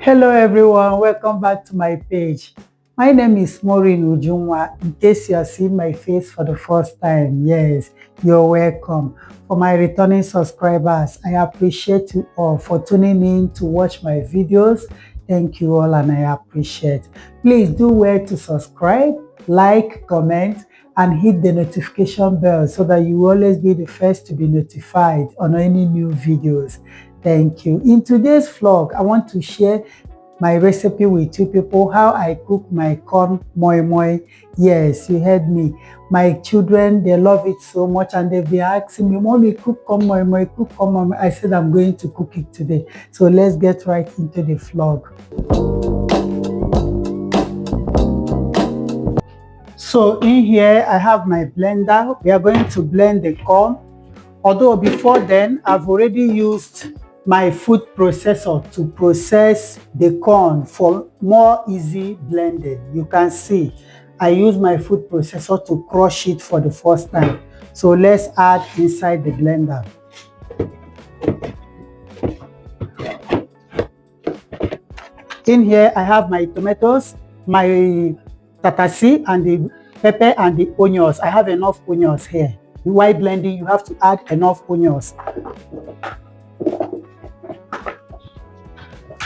Hello everyone, welcome back to my page. My name is Moi Moi. In case you are seeing my face for the first time, yes, you're welcome. For my returning subscribers, I appreciate you all for tuning in to watch my videos. Thank you all and I appreciate. Please do well to subscribe, like, comment, and hit the notification bell so that you will always be the first to be notified on any new videos. Thank you. In today's vlog, I want to share my recipe with you people, how I cook my corn moi moi. Yes, you heard me. My children, they love it so much and they've been asking me, Mommy, cook corn moi moi, cook corn moi moi. I said I'm going to cook it today. So let's get right into the vlog. So in here, I have my blender. We are going to blend the corn. Although before then, I've already used my food processor to process the corn for more easy blending. You can see I use my food processor to crush it for the first time. So let's add inside the blender. In here, I have my tomatoes, my tatasi, and the pepper and the onions. I have enough onions here. While blending, you have to add enough onions.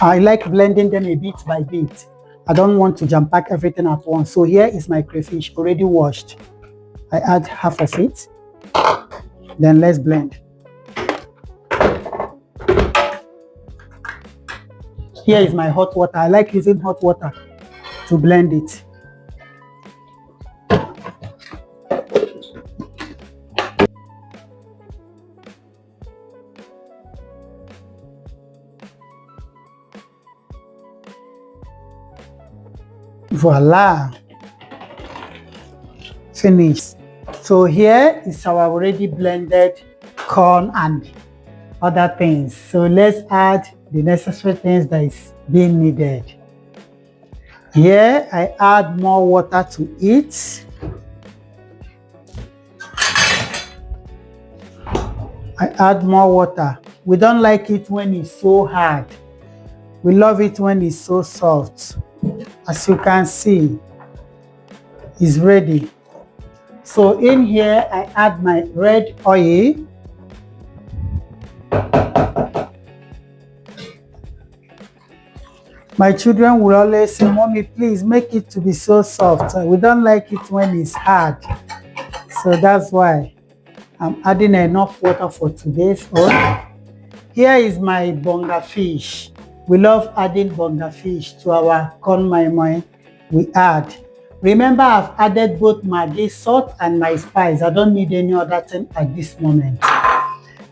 I like blending them a bit by bit. I don't want to jam pack everything at once. So here is my crayfish already washed. I add half of it. Then let's blend. Here is my hot water. I like using hot water to blend it. Voila, finished. So here is our already blended corn and other things. So let's add the necessary things that is being needed. Here I add more water to it. I add more water. We don't like it when it's so hard. We love it when it's so soft. As you can see, it's ready. So in here, I add my red oil. My children will always say, Mommy, please make it to be so soft. We don't like it when it's hard. So that's why I'm adding enough water for today's oil. Here is my bonga fish. We love adding bonga fish to our corn moi moi. We add. Remember, I've added both Maggi, salt, and my spice. I don't need any other thing at this moment.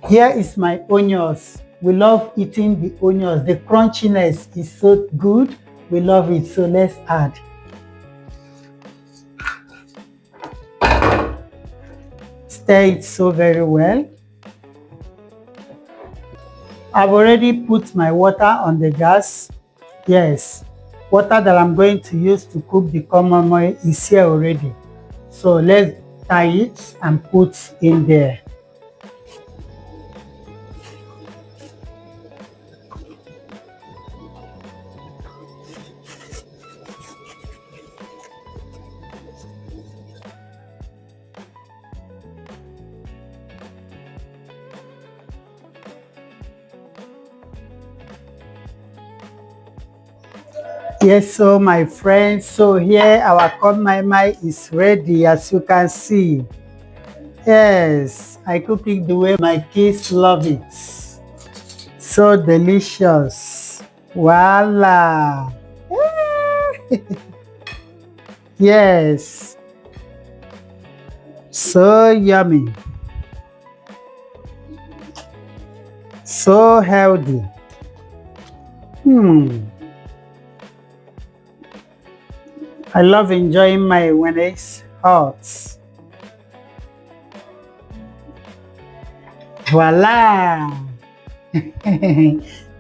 Here is my onions. We love eating the onions. The crunchiness is so good. We love it. So let's add. Stir it so very well. I've already put my water on the gas. Yes, water that I'm going to use to cook the corn moi moi is here already. So let's tie it and put in there. Yes, so my friends, so here our corn moi moi is ready, as you can see. Yes, I cook it the way my kids love it. So delicious. Voila. Yes. So yummy. So healthy. I love enjoying my when it's hot. Voila!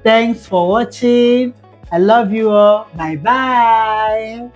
Thanks for watching. I love you all. Bye bye.